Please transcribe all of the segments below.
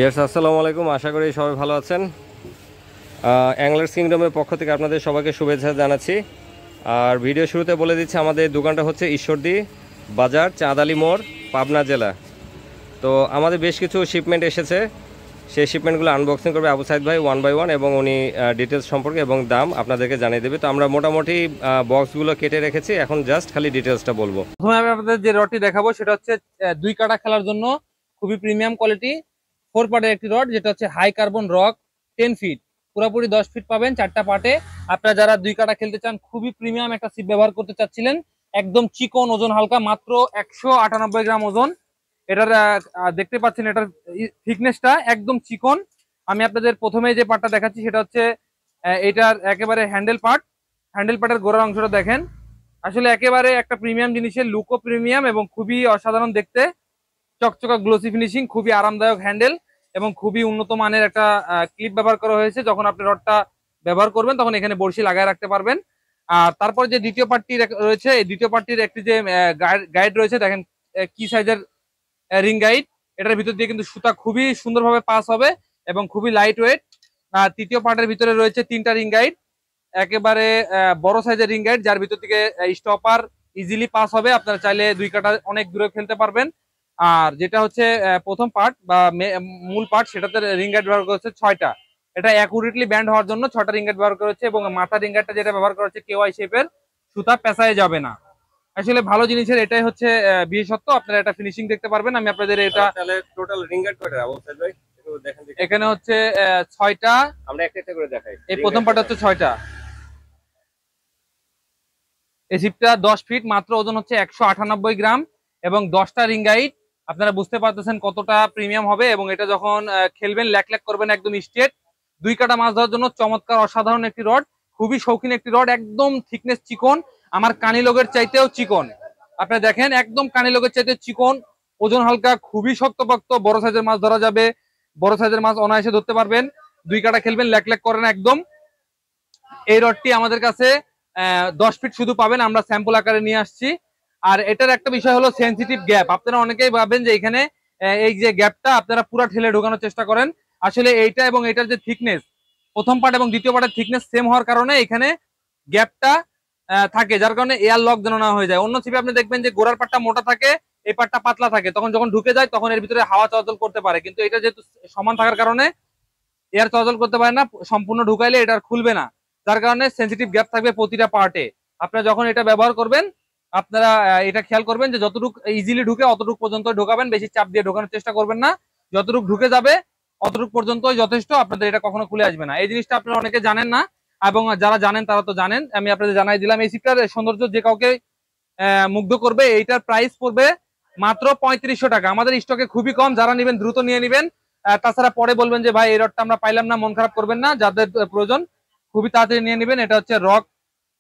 Yes, আসসালামু আলাইকুম। আশা করি সবাই ভালো আছেন। অ্যাংলার্স কিংডমের পক্ষ থেকে আপনাদের সবাইকে শুভেচ্ছা জানাচ্ছি। আর ভিডিও শুরুতে বলে দিচ্ছি, আমাদের দোকানটা হচ্ছে ঈশ্বরদী বাজার, চাঁদালি মোড়, পাবনা জেলা। তো আমাদের বেশ কিছু শিপমেন্ট এসেছে, সেই শিপমেন্টগুলো আনবক্সিং করবে আবু সাইদ ভাই ওয়ান বাই ওয়ান, এবং উনি ডিটেলস সম্পর্কে এবং দাম আপনাদেরকে জানিয়ে দেবে। তো আমরা মোটামুটি বক্সগুলো কেটে রেখেছি, এখন জাস্ট খালি ডিটেলসটা বলবো। প্রথমে আমি আপনাদের যে রডটি দেখাবো সেটা হচ্ছে দুই কাটা খেলার জন্য খুবই প্রিমিয়াম কোয়ালিটি 4 পার্টের একটি রড, যেটা হচ্ছে হাই কার্বন রক 10 ফিট, পুরোপুরি 10 ফিট পাবেন 4টা পার্টে। আপনারা যারা দুই কাটা খেলতে চান, খুবই প্রিমিয়াম একটা সিপ ব্যবহার করতে চাচ্ছিলেন, একদম চিকন, ওজন হালকা, মাত্র 198 গ্রাম ওজন। এটার দেখতে পাচ্ছেন এটার থিকনেসটা একদম চিকন। আমি আপনাদের প্রথমে যে পার্টটা দেখাচ্ছি সেটা হচ্ছে এটার একেবারে হ্যান্ডেল পার্টের গোড়ার অংশটা দেখেন। আসলে একেবারে একটা প্রিমিয়াম জিনিসের লুকও প্রিমিয়াম এবং খুবই অসাধারণ দেখতে, চকচকা গ্লোসি ফিনিশিং, খুবই আরামদায়ক হ্যান্ডেল এবং খুবই উন্নত মানের একটা ক্লিপ ব্যবহার করা হয়েছে। যখন আপনি রডটা ব্যবহার করবেন তখন এখানে বড়শি লাগায় রাখতে পারবেন। আর তারপর যে দ্বিতীয় পার্টটি রয়েছে, এই দ্বিতীয় পার্টটির একটি যে গাইড রয়েছে, দেখেন কি সাইজের রিং গাইড। এটার ভিতর দিয়ে কিন্তু সুতা খুবই সুন্দরভাবে পাস হবে এবং খুবই লাইট ওয়েট। আর তৃতীয় পার্টের ভিতরে রয়েছে 3টা রিং গাইড, একেবারে বড় সাইজের রিং গাইড, যার ভিতর থেকে স্টপার ইজিলি পাস হবে। আপনারা চাইলে দুই কাটা অনেক দূরে খেলতে পারবেন। আর যেটা হচ্ছে প্রথম পার্ট বা মূল পার্ট, সেটাতে রিং গাইড ব্যবহার করেছে 6টা। এটা অ্যাকুরেটলি ব্যান্ড হওয়ার জন্য 6টা রিং গাইড ব্যবহার করেছে এবং মাথা রিং গাইডটা যেটা ব্যবহার করা হচ্ছে কেওয়াই শেপের, সুতা পেঁচায় যাবে না। আসলে ভালো জিনিসের এটাই হচ্ছে বিশেষত্ব। আপনারা এটা ফিনিশিং দেখতে পারবেন। আমি আপনাদের এটা তাহলে টোটাল রিঙ্গার কয়টা আবু সাইদ ভাই, একটু দেখেন দেখি। এখানে হচ্ছে 6টা। আমরা একটা একটা করে দেখাই। এই প্রথম পার্ট হচ্ছে 6টা। এই জিপটা 10 ফিট, মাত্র ওজন হচ্ছে 198 গ্রাম এবং 10টা রিং গাইড। আপনারা বুঝতে পারতেছেন কতটা প্রিমিয়াম হবে। এবং এটা যখন খেলবেন ল্যাক ল্যাক করবেন একদম স্ট্রেট। দুই কাটা মাছ ধরার জন্য চমৎকার অসাধারণ একটি রড, খুবই শৌখিন একটি রড, একদম থিকনেস চিকন, আমার কানিলোগের চাইতেও চিকন। আপনারা দেখেন একদম কানিলোগের চাইতে চিকন, ওজন হালকা, খুবই শক্তপোক্ত, বড় সাইজের মাছ ধরা যাবে, বড় সাইজের মাছ অনায়াসে ধরতে পারবেন। দুই কাটা খেলবেন ল্যাক ল্যাক করেন একদম। এই রডটি আমাদের কাছে 10 ফিট শুধু পাবেন, আমরা স্যাম্পল আকারে নিয়ে আসছি। আর এটার একটা বিষয় হলো সেন্সিটিভ গ্যাপ। আপনারা অনেকেই ভাবেন যে এখানে এই যে গ্যাপটা আপনারা পুরো ঠেলে ঢোকানোর চেষ্টা করেন। আসলে এইটা এবং এটার যে থিকনেস, প্রথম পার্ট এবং দ্বিতীয় পার্টের থিকনেস সেম হওয়ার কারণে এখানে গ্যাপটা থাকে, যার কারণে এয়ার লক যেন না হয়ে যায়। অন্য সিপে আপনি দেখবেন যে গোড়ার পার্টটা মোটা থাকে, এই পার্টটা পাতলা থাকে, তখন যখন ঢুকে যায় তখন এর ভিতরে হাওয়া চলাচল করতে পারে। কিন্তু এটা যেহেতু সমান থাকার কারণে এয়ার চলাচল করতে পারে না, সম্পূর্ণ ঢুকাইলে এটা খুলবে না, যার কারণে সেন্সিটিভ গ্যাপ থাকবে প্রতিটা পার্টে। আপনারা যখন এটা ব্যবহার করবেন আপনারা এটা খেয়াল করবেন যে যতটুকু ইজিলি ঢুকে অতটুকু পর্যন্ত ঢোকাবেন, বেশি চাপ দিয়ে ঢোকানোর চেষ্টা করবেন না। যতটুকু ঢুকে যাবে অতটুকু পর্যন্তই যথেষ্ট, আপনাদের এটা কখনো খুলে আসবে না। এই জিনিসটা আপনারা অনেকে জানেন না, এবং যারা জানেন তারা তো জানেন, আমি আপনাদের জানাই দিলাম। এই সিপটার সৌন্দর্য যে কাউকে মুগ্ধ করবে। এইটার প্রাইস পড়বে মাত্র 3500 টাকা। আমাদের স্টকে খুবই কম, যারা নেবেন দ্রুত নিয়ে নেবেন। তাছাড়া পরে বলবেন যে ভাই এই রডটা আমরা পাইলাম না, মন খারাপ করবেন না। যাদের প্রয়োজন খুবই তাড়াতাড়ি নিয়ে নেবেন। এটা হচ্ছে রক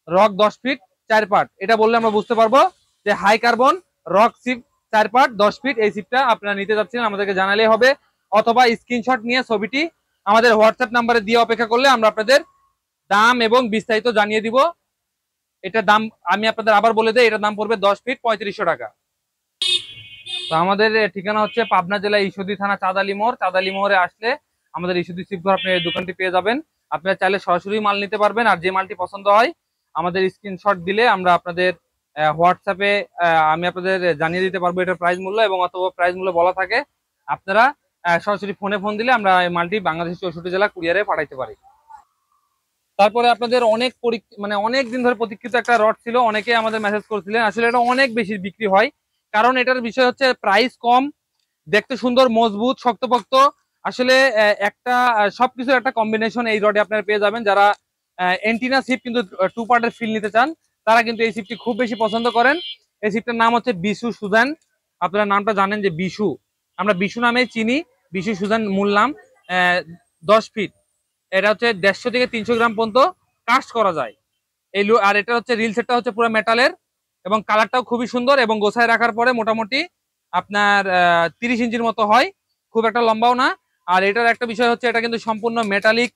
রক 10 ফিট 4 পার্ট। এটা বললে আমরা বুঝতে পারবো যে হাই কার্বন রক সিপ 4 পার্ট 10 ফিট। এই সিপটা আপনারা নিতে যাচ্ছেন আমাদেরকে জানালেই হবে, অথবা স্ক্রিনশট নিয়ে ছবিটি আমাদের হোয়াটসঅ্যাপ নাম্বারে দিয়ে অপেক্ষা করলে আমরা আপনাদের দাম এবং বিস্তারিত জানিয়ে দিব। এটার দাম আমি আপনাদের আবার বলে দেই, এটার দাম পড়বে 10 ফিট 3500 টাকা। তো আমাদের ঠিকানা হচ্ছে পাবনা জেলা ঈশ্বরদী থানা চাঁদালি মোড়। চাঁদালি মোড়ে আসলে আমাদের ঈশ্বরদী শিবঘর আপনি এই দোকানটি পেয়ে যাবেন। আপনারা চাইলে সরাসরি মাল নিতে পারবেন, আর যে মালটি পছন্দ হয় আমাদের স্ক্রিনশট দিলে আমরা আপনাদের হোয়াটসঅ্যাপে আমি আপনাদের জানিয়ে দিতে পারবো এটার প্রাইস মূল্য, এবং অথবা প্রাইস মূল্য বলা থাকে আপনারা সরাসরি ফোন দিলে আমরা এই মালটি বাংলাদেশের 64 জেলা কুরিয়ারে পাঠাইতে পারি। তারপরে আপনাদের অনেক দিন ধরে প্রতীক্ষিত একটা রড ছিল, অনেকে আমাদের মেসেজ করেছিলেন। আসলে এটা অনেক বেশি বিক্রি হয়, কারণ এটার বিষয় হচ্ছে প্রাইস কম, দেখতে সুন্দর, মজবুত, শক্তপোক্ত। আসলে একটা সবকিছুর একটা কম্বিনেশন এই রডে আপনারা পেয়ে যাবেন। যারা এন্টিনা সিপ কিন্তু 2 পার্টের ফিল নিতে চান, তারা কিন্তু এই সিপটি খুব বেশি পছন্দ করেন। এই সিপটার নাম হচ্ছে বিশু সুজান। আপনারা নামটা জানেন যে বিশু, আমরা বিশু নামে চিনি। বিশু সুজান মূল নাম। 10 ফিট, এটা হচ্ছে 150 থেকে 300 গ্রাম পর্যন্ত কাস্ট করা যায়। আর এটা হচ্ছে রিল সেটটা হচ্ছে পুরো মেটালের, এবং কালারটাও খুবই সুন্দর, এবং গোছায় রাখার পরে মোটামুটি আপনার 30 ইঞ্চির মতো হয়, খুব একটা লম্বাও না। আর এটার একটা বিষয় হচ্ছে এটা কিন্তু সম্পূর্ণ মেটালিক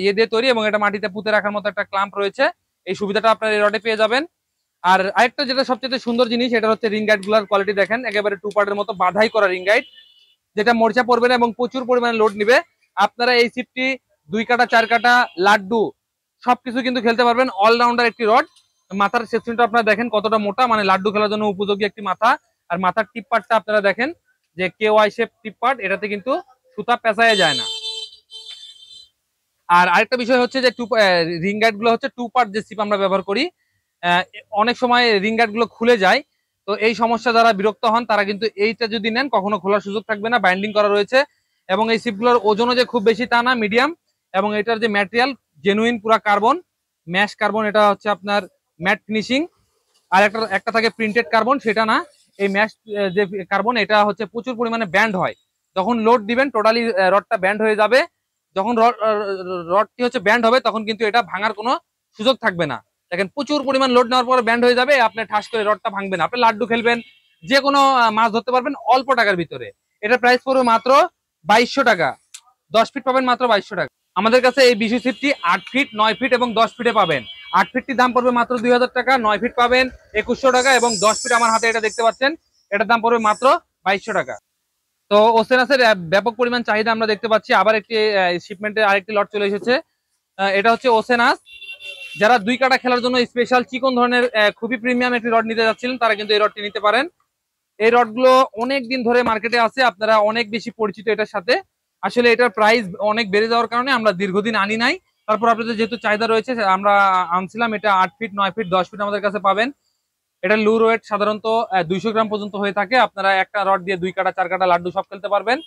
ইয়ে দিয়ে তৈরি, এবং এটা মাটিতে পুঁতে রাখার মতো একটা ক্লাম্প রয়েছে। এই সুবিধাটা আপনার এই রডে পেয়ে যাবেন। আর আরেকটা যেটা সবচেয়ে সুন্দর জিনিস, এটা হচ্ছে রিং গাইড গুলার কোয়ালিটি দেখেন, একেবারে 2 পার্টের মতো বাধাই করা রিং গাইড, যেটা মোর্চা পড়বে না এবং প্রচুর পরিমাণে লোড নিবে। আপনারা এই সিপটি 2 কাটা 4 কাটা লাড্ডু সবকিছু কিন্তু খেলতে পারবেন। অলরাউন্ডার একটি রড। মাথার সেকশনটা আপনারা দেখেন কতটা মোটা, মানে লাড্ডু খেলার জন্য উপযোগী একটি মাথা। আর মাথার টিপ পার্টটা আপনারা দেখেন যে KY শেপ টিপ পার্ট, এটাতে কিন্তু সুতা পেঁচায় যায় না। আর আরেকটা বিষয় হচ্ছে যে রিং গাইড গুলো হচ্ছে 2 পার্ট যে সিপ আমরা ব্যবহার করি, অনেক সময় রিং গাইড গুলো খুলে যায়। তো এই সমস্যা যারা বিরক্ত হন তারা কিন্তু এইটা যদি নেন কখনো খোলার সুযোগ থাকবে না, বাইন্ডিং করা রয়েছে। এবং এই সিপগুলোর ওজনও যে খুব বেশি তা না, মিডিয়াম। এবং এটার যে ম্যাটেরিয়াল জেনুইন পুরা কার্বন, ম্যাশ কার্বন, এটা হচ্ছে আপনার ম্যাট ফিনিশিং। আর একটা থাকে প্রিন্টেড কার্বন, সেটা না। এই ম্যাশ যে কার্বন এটা হচ্ছে প্রচুর পরিমাণে ব্যান্ড হয়, যখন লোড দিবেন টোটালি রডটা ব্যান্ড হয়ে যাবে। যখন রডটি হচ্ছে ব্যান্ড হবে তখন কিন্তু এটা ভাঙার কোনো সুযোগ থাকবে না। দেখেন প্রচুর পরিমাণ লোড নেওয়ার পরে ব্যান্ড হয়ে যাবে, আপনি ঠাস করে রডটা ভাঙবে না। আপনি লাড্ডু খেলবেন, যে কোনো মাছ ধরতে পারবেন অল্প টাকার ভিতরে। এটার প্রাইস পড়বে মাত্র 2200 টাকা। 10 ফিট পাবেন মাত্র 2200 টাকা। আমাদের কাছে এই বিশু সিপটি 8 ফিট, 9 ফিট এবং 10 ফিটে পাবেন। 8 ফিটটির দাম পড়বে মাত্র 2000 টাকা, 9 ফিট পাবেন 2100 টাকা এবং 10 ফিট আমার হাতে এটা দেখতে পাচ্ছেন, এটার দাম পড়বে মাত্র 2200 টাকা। তো ওসেনাসের ব্যাপক পরিমাণ চাহিদা আমরা দেখতে পাচ্ছি। আবার একটি শিপমেন্টে আরেকটি লট চলে এসেছে। এটা হচ্ছে ওসেনাস। যারা 2 কাটা খেলার জন্য স্পেশাল চিকন ধরনের খুবই প্রিমিয়াম একটি রড নিতে যাচ্ছিলেন তারা কিন্তু এই রডটি নিতে পারেন। এই রডগুলো অনেক দিন ধরে মার্কেটে আছে, আপনারা অনেক বেশি পরিচিত এটার সাথে। আসলে এটার প্রাইস অনেক বেড়ে যাওয়ার কারণে আমরা দীর্ঘদিন আনি নাই। তারপর আপনাদের যেহেতু চাহিদা রয়েছে আমরা আনছিলাম। এটা 8 ফিট, 9 ফিট, 10 ফিট আমাদের কাছে পাবেন। এটা লুর ওয়েট সাধারণত 200 গ্রাম পর্যন্ত হয়ে থাকে। আপনারা একটা রড দিয়ে 2 কাটা 4 কাটা লাড্ডু সব খেলতে পারবেন।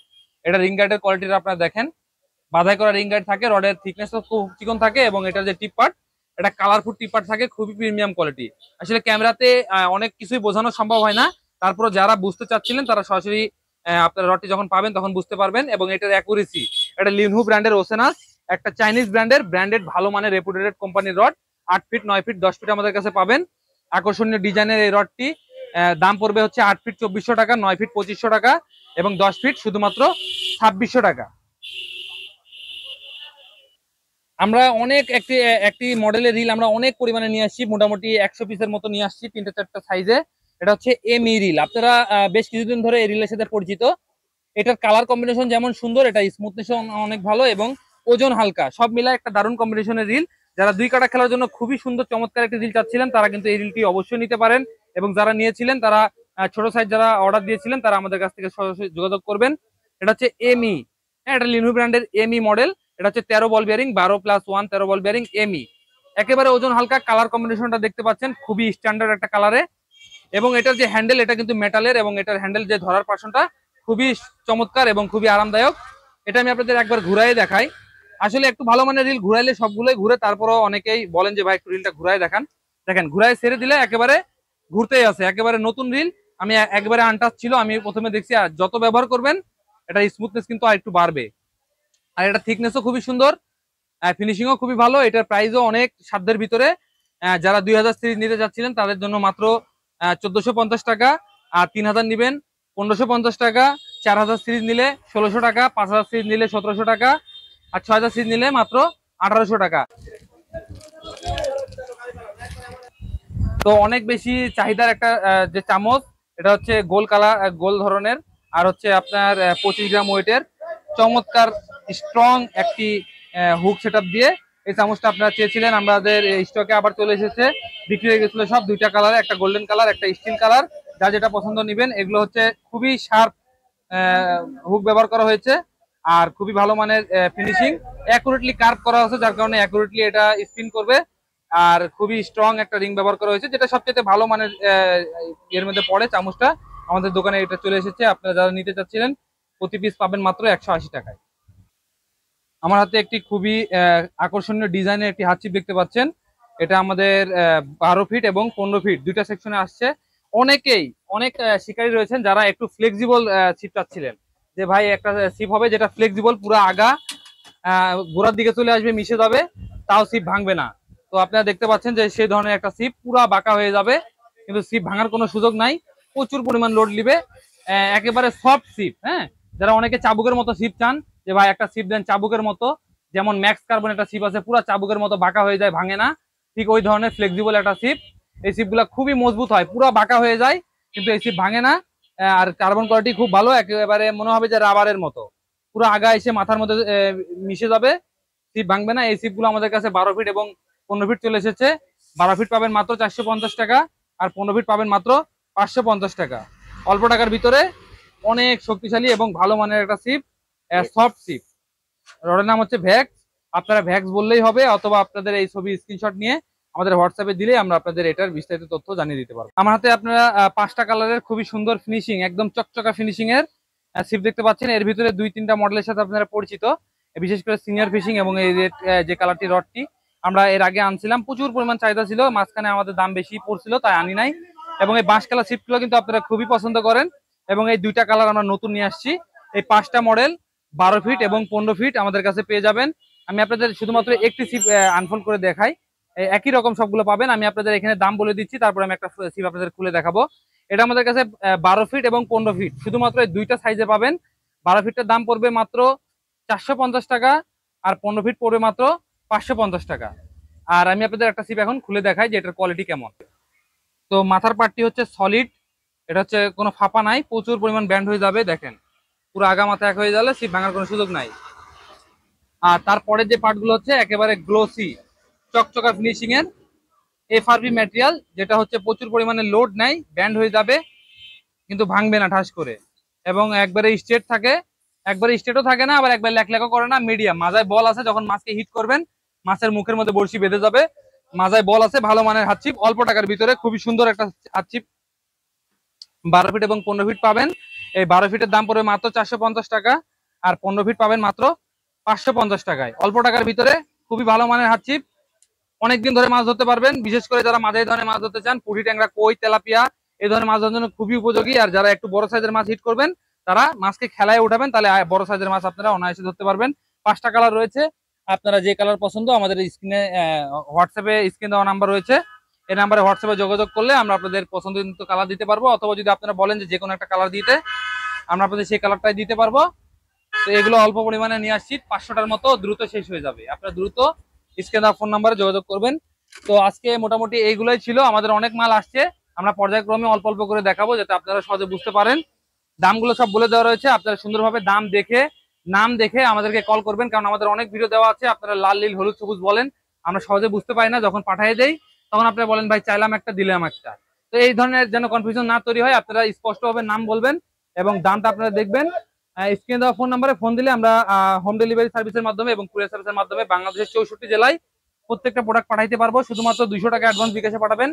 এটা রিং গাইডের কোয়ালিটিটা আপনারা দেখেন, বাধাই করা রিং গাইড থাকে, রডের থিকনেস খুব চিকন থাকে এবং এটার যে টিপ পার্ট এটা কালারফুল টিপ পার্ট থাকে, খুবই প্রিমিয়াম কোয়ালিটি। আসলে ক্যামেরাতে অনেক কিছুই বোঝানো সম্ভব হয় না, তারপর যারা বুঝতে চাচ্ছিলেন তারা সরাসরি আপনার রডটি যখন পাবেন তখন বুঝতে পারবেন। এবং এটার অ্যাকুরেসি, এটা লিনহু ব্র্যান্ডের ওসেনাস, একটা চাইনিজ ব্র্যান্ডেড ভালো মানের রেপুটেড কোম্পানির রড। 8 ফিট, 9 ফিট, 10 ফিট আমাদের কাছে পাবেন। আকর্ষণীয় ডিজাইনের এই রডটি দাম পড়বে হচ্ছে 8 ফিট 2400 টাকা, 9 ফিট 2500 টাকা এবং 10 ফিট শুধুমাত্র 2600 টাকা। আমরা অনেক একটি মডেলের রিল আমরা অনেক পরিমাণে নিয়ে আসছি, মোটামুটি 100 পিসের মতো নিয়ে আসছি, 3-4টা সাইজে। এটা হচ্ছে এমই রিল। আপনারা বেশ কিছুদিন ধরে এই রিলের সাথে পরিচিত। এটার কালার কম্বিনেশন যেমন সুন্দর, এটা স্মুথনেস অনেক ভালো এবং ওজন হালকা, সব মিলায় একটা দারুণ কম্বিনেশনের রিল। যারা 2 কাটা খেলার জন্য খুবই সুন্দর চমৎকার একটি রিল চাচ্ছিলেন তারা কিন্তু এই রিলটি অবশ্যই নিতে পারেন। এবং যারা নিয়েছিলেন তারা ছোট সাইজ যারা অর্ডার দিয়েছিলেন তারা আমাদের কাছ থেকে সরাসরি যোগাযোগ করবেন। এটা হচ্ছে এমই, হ্যাঁ, এটা লিনহু ব্র্যান্ডের এমই মডেল। এটা হচ্ছে 13 বল বিয়ারিং, 12+1 13 বল বিয়ারিং এমই। একেবারে ওজন হালকা, কালার কম্বিনেশনটা দেখতে পাচ্ছেন খুবই স্ট্যান্ডার্ড একটা কালারে। এবং এটার যে হ্যান্ডেল এটা কিন্তু মেটালের এবং এটার হ্যান্ডেল যে ধরার পার্সনটা খুবই চমৎকার এবং খুবই আরামদায়ক। এটা আমি আপনাদের একবার ঘুরাই দেখাই। আসলে একটু ভালো মানের রিল ঘুরাইলে সবগুলোই ঘুরে, তারপরও অনেকেই বলেন যে ভাই একটু রিলটা ঘুরাই দেখান। দেখেন ঘুরাই ছেড়ে দিলে একেবারে ঘুরতেই আছে, একেবারে নতুন রিল। আমি একবারে আনটাচ ছিল, আমি প্রথমে দেখছি। আর যত ব্যবহার করবেন এটা স্মুথনেস কিন্তু আর একটু বাড়বে। আর এটা থিকনেসও খুবই সুন্দর, ফিনিশিংও খুবই ভালো। এটার প্রাইসও অনেক সাধ্যের ভিতরে। যারা 2000 সিরিজ নিতে যাচ্ছিলেন তাদের জন্য মাত্র 1450 টাকা। আর 3000 নিবেন 1550 টাকা। 4000 সিরিজ নিলে 1600 টাকা। 5000 সিরিজ নিলে 1700 টাকা। আর 6000 সিরিজ নিলে মাত্র 1800 টাকা। তো অনেক বেশি চাহিদার একটা যে চামচ, এটা হচ্ছে গোল কালার, গোল ধরনের। আর হচ্ছে আপনার 25 গ্রাম ওয়েটের চমৎকার স্ট্রং একটি হুক সেটআপ দিয়ে এই চামচটা আপনারা চেয়েছিলেন, আমাদের স্টকে আবার চলে এসেছে। বিক্রি হয়ে গেছিল সব, 2টা কালার, একটা গোল্ডেন কালার একটা স্টিল কালার। যা যেটা পছন্দ নিবেন। এগুলো হচ্ছে খুবই শার্প হুক ব্যবহার করা হয়েছে আর খুবই ভালো মানের ফিনিশিং, অ্যাকুরেটলি কার্ভ করা হয়েছে যার কারণে অ্যাকুরেটলি এটা স্পিন করবে। আর খুবই স্ট্রং একটা রিং ব্যবহার করা হয়েছে, যেটা সবচেয়ে ভালো মানের এর মধ্যে পড়ে চামচটা। আমাদের দোকানে এটা চলে এসেছে, আপনারা যারা নিতে চাচ্ছিলেন প্রতি পিস পাবেন মাত্র 180 টাকায়। আমার হাতে একটি খুবই আকর্ষণীয় ডিজাইনের একটি হাত চিপ দেখতে পাচ্ছেন। এটা আমাদের 12 ফিট এবং 15 ফিট 2টা সেকশনে আসছে। অনেক শিকারী রয়েছেন যারা একটু ফ্লেক্সিবল চিপ চাচ্ছিলেন, যে ভাই একটা চিপ হবে যেটা ফ্লেক্সিবল, পুরো আগা গোড়ার দিকে চলে আসবে, মিশে যাবে, তাও চিপ ভাঙবে না। তো আপনারা দেখতে পাচ্ছেন যে সেই ধরনের একটা চিপ পুরা বাঁকা হয়ে যাবে, কিন্তু চিপ ভাঙার কোনো সুযোগ নাই, প্রচুর পরিমাণ লোড নিবে। একেবারে সফট চিপ। হ্যাঁ, যারা অনেকে চাবুকের মতো চিপ চান, যে ভাই একটা চিপ দেন চাবুকের মতো, যেমন ম্যাক্স কার্বন একটা চিপ আছে পুরা চাবুকের মতো বাঁকা হয়ে যায়, ভাঙে না, ঠিক ওই ধরনের ফ্লেক্সিবল একটা চিপ। এই চিপগুলা খুবই মজবুত হয়, পুরো বাঁকা হয়ে যায় কিন্তু এই চিপ ভাঙে না। আর কার্বন কোয়ালিটি খুব ভালো, একেবারে মনে হবে যে রাবারের মতো, পুরো আগা এসে মাথার মধ্যে মিশে যাবে, সিপ ভাঙবে না। এই সিপ গুলো আমাদের কাছে 12 ফিট এবং 15 ফিট চলে এসেছে। 12 ফিট পাবেন মাত্র 450 টাকা, আর 15 ফিট পাবেন মাত্র 550 টাকা। অল্প টাকার ভিতরে অনেক শক্তিশালী এবং ভালো মানের একটা সিপ, সফট সিপ। রডের নাম হচ্ছে ভ্যাক্স। আপনারা ভ্যাক্স বললেই হবে, অথবা আপনাদের এই ছবি স্ক্রিনশট নিয়ে আমাদের হোয়াটসঅ্যাপে দিলে আমরা আপনাদের এটার বিস্তারিত তথ্য জানিয়ে দিতে পারবো। আমার হাতে আপনারা 5টা কালারের খুবই সুন্দর ফিনিশিং, একদম চকচকা ফিনিশিং এর সিপ দেখতে পাচ্ছেন। এর ভিতরে 2-3টা মডেলের সাথে আপনারা পরিচিত, বিশেষ করে সিনিয়র ফিশিং এবং এই যে কালারটি রডটি আমরা এর আগে আনছিলাম, প্রচুর পরিমাণ চাহিদা ছিল, মাঝখানে আমাদের দাম বেশি পড়ছিল তাই আনি নাই। এবং এই বাঁশ কালার সিপগুলো কিন্তু আপনারা খুবই পছন্দ করেন, এবং এই 2টা কালার আমরা নতুন নিয়ে আসছি। এই 5টা মডেল 12 ফিট এবং 15 ফিট আমাদের কাছে পেয়ে যাবেন। আমি আপনাদের শুধুমাত্র একটি সিপ আনফোল্ড করে দেখাই, একই রকম সবগুলো পাবেন। আমি আপনাদের এখানে দাম বলে দিচ্ছি, তারপর আমি একটা সিপ আপনাদের খুলে দেখাবো। এটা আমাদের কাছে 12 ফিট এবং 15 ফিট শুধুমাত্র এই 2টা সাইজে পাবেন। 12 ফিটের দাম পড়বে মাত্র 450 টাকা, আর 15 ফিট পড়বে মাত্র 550 টাকা। আর আমি আপনাদের একটা সিপ এখন খুলে দেখাই যে এটার কোয়ালিটি কেমন। তো মাথার পার্টটি হচ্ছে সলিড, এটা হচ্ছে কোনো ফাঁপা নাই, প্রচুর পরিমাণ ব্যান্ড হয়ে যাবে, দেখেন পুরো আগা মাথা এক হয়ে গেলে সিপ ভাঙার কোনো সুযোগ নাই। আর তারপরে যে পার্টগুলো হচ্ছে একেবারে গ্লোসি চকচকা ফিনিশিং এর এফআরপি ম্যাটেরিয়াল, যেটা হচ্ছে প্রচুর পরিমাণে লোড নেয়, ব্যান্ড হয়ে যাবে কিন্তু ভাঙবে না ঠাস করে, এবং একবারে স্ট্রেট থাকে, একবারে স্ট্রেটও থাকে না আবার একবার ল্যাকও করে না, মিডিয়াম। মাজায় বল আছে, যখন মাছকে হিট করবেন মাছের মুখের মধ্যে বড়শি বেঁধে যাবে। মাজায় বল আছে, ভালো মানের হাতছিপ, অল্প টাকার ভিতরে খুবই সুন্দর একটা হাতছিপ। 12 ফিট এবং 15 ফিট পাবেন। এই 12 ফিটের দাম পড়বে মাত্র 450 টাকা, আর 15 ফিট পাবেন মাত্র 550 টাকায়। অল্প টাকার ভিতরে খুবই ভালো মানের হাতছিপ, অনেকদিন ধরে মাছ ধরতে পারবেন। বিশেষ করে যারা মাঝারি ধরনের মাছ ধরতে চান, পুঁটি, ট্যাংরা, কই, তেলাপিয়া এই ধরনের মাছ ধরার জন্য খুবই উপযোগী। আর যারা একটু বড় সাইজের মাছ হিট করবেন, তারা মাছকে খেলায় উঠাবেন, তাহলে বড় সাইজের মাছ আপনারা অনায়াসে ধরতে পারবেন। 5টা কালার রয়েছে, আপনারা যে কালার পছন্দ আমাদের স্ক্রিনে হোয়াটসঅ্যাপে স্ক্রিন দেওয়া নাম্বার রয়েছে, এই নাম্বারে হোয়াটসঅ্যাপে যোগাযোগ করলে আমরা আপনাদের পছন্দের কালার দিতে পারবো, অথবা যদি আপনারা বলেন যে কোনো একটা কালার দিতে, আমরা আপনাদের সেই কালারটাই দিতে পারবো। তো এগুলো অল্প পরিমাণে নিয়ে আসছি, 500টার মতো, দ্রুত শেষ হয়ে যাবে, আপনারা দ্রুত স্ক্রিনে দেওয়া ফোন নাম্বারে যোগাযোগ করবেন। তো আজকে মোটামুটি এইগুলোই ছিল, আমাদের অনেক মাল আসছে, আমরা পর্যায়ক্রমে অল্প অল্প করে দেখাবো যাতে আপনারা সহজে বুঝতে পারেন। দামগুলো সব বলে দেওয়া রয়েছে, আপনারা সুন্দরভাবে দাম দেখে নাম দেখে আমাদেরকে কল করবেন, কারণ আমাদের অনেক ভিডিও দেওয়া আছে, আপনারা লাল, নীল, হলুদ, সবুজ বলেন, আমরা সহজে বুঝতে পারি না, যখন পাঠিয়ে দেই তখন আপনারা বলেন ভাই চাইলাম একটা দিলাম একটা। তো এই ধরনের যেন কনফিউশন না তৈরি হয়, আপনারা স্পষ্টভাবে নাম বলবেন এবং দামটা আপনারা দেখবেন। স্ক্রিনে দেওয়া ফোন নাম্বারে ফোন দিলে আমরা হোম ডেলিভারি সার্ভিসের মাধ্যমে এবং কুরিয়ার সার্ভিসের মাধ্যমে বাংলাদেশের 64 জেলায় প্রত্যেকটা প্রোডাক্ট পাঠাইতে পারবো। শুধুমাত্র 200 টাকা অ্যাডভান্স বিকাশে পাঠাবেন,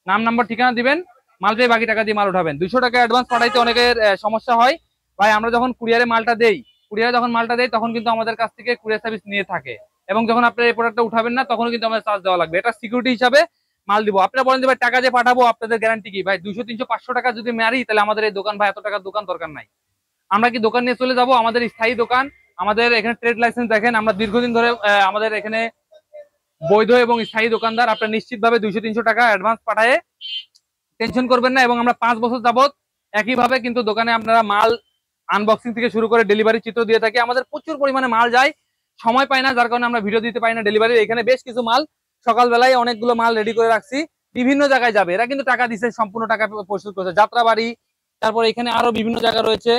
নাম, নাম্বার, ঠিকানা দিবেন, মাল পেয়ে বাকি টাকা দিয়ে মাল উঠাবেন। 200 টাকা অ্যাডভান্স পাঠাইতে অনেকের সমস্যা হয়, ভাই আমরা যখন কুরিয়ারে মালটা দেই, তখন কিন্তু আমাদের কাছ থেকে কুরিয়ার সার্ভিস নিয়ে থাকে, এবং যখন আপনারা এই প্রোডাক্টটা উঠাবেন না তখন কিন্তু আমাদের চার্জ দেওয়া লাগবে, এটা সিকিউরিটি হিসাবে মাল দিব। আপনারা বলেন যে ভাই টাকা যে পাঠাবো আপনাদের গ্যারান্টি কি? ভাই 200, 300, 500 টাকা যদি মারি তাহলে আমাদের এই দোকান, ভাই এত টাকার দোকান দরকার নাই। আমরা কি দোকান নিয়ে চলে যাব? আমাদের স্থায়ী দোকান, আমাদের এখানে ট্রেড লাইসেন্স দেখেন, আমরা দীর্ঘদিন ধরে আমাদের এখানে বৈধ এবং স্থায়ী দোকানদার। আপনার নিশ্চিতভাবে 200-300 টাকা অ্যাডভান্স পাঠায় টেনশন করবেন না, এবং আমরা 5 বছর যাবত একইভাবে কিন্তু দোকানে আপনারা মাল আনবক্সিং থেকে শুরু করে ডেলিভারি চিত্র দিয়ে থাকি। আমাদের প্রচুর পরিমাণে মাল যায়, সময় পাই না, যার কারণে আমরা ভিডিও দিতে পারি না ডেলিভারি। এখানে বেশ কিছু মাল সকালবেলায় অনেকগুলো মাল রেডি করে রাখছি, বিভিন্ন জায়গায় যাবে, এরা কিন্তু টাকা দিচ্ছে, সম্পূর্ণ টাকা পরিশোধ করেছে। যাত্রাবাড়ি, তারপর এখানে আরো বিভিন্ন জায়গা রয়েছে,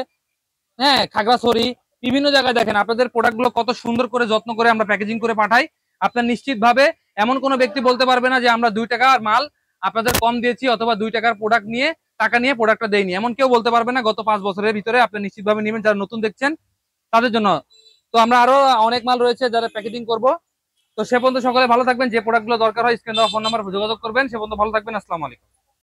হ্যাঁ, খাগড়াছড়ি, বিভিন্ন জায়গায় দেখেন আপনাদের প্রোডাক্টগুলো কত সুন্দর করে যত্ন করে আমরা প্যাকেজিং করে পাঠাই। আপনার নিশ্চিতভাবে এমন কোনো ব্যক্তি বলতে পারবে না যে আমরা 2 টাকার মাল আপনাদের কম দিয়েছি, অথবা 2 টাকার প্রোডাক্ট নিয়ে টাকা নিয়ে প্রোডাক্টটা দেয়নি, এমন কেউ বলতে পারবে না। গত 5 বছরের ভিতরে আপনি নিশ্চিতভাবে নেবেন, যারা নতুন দেখছেন তাদের জন্য। তো আমরা আরো অনেক মাল রয়েছে যারা প্যাকেজিং করব। তো সে পর্যন্ত সকলে ভালো থাকবেন, যে প্রোডাক্টগুলো দরকার হয় স্ক্রিনে দেওয়া ফোন নাম্বার যোগাযোগ করবেন। সে পর্যন্ত ভালো থাকবেন, আসসালামু আলাইকুম।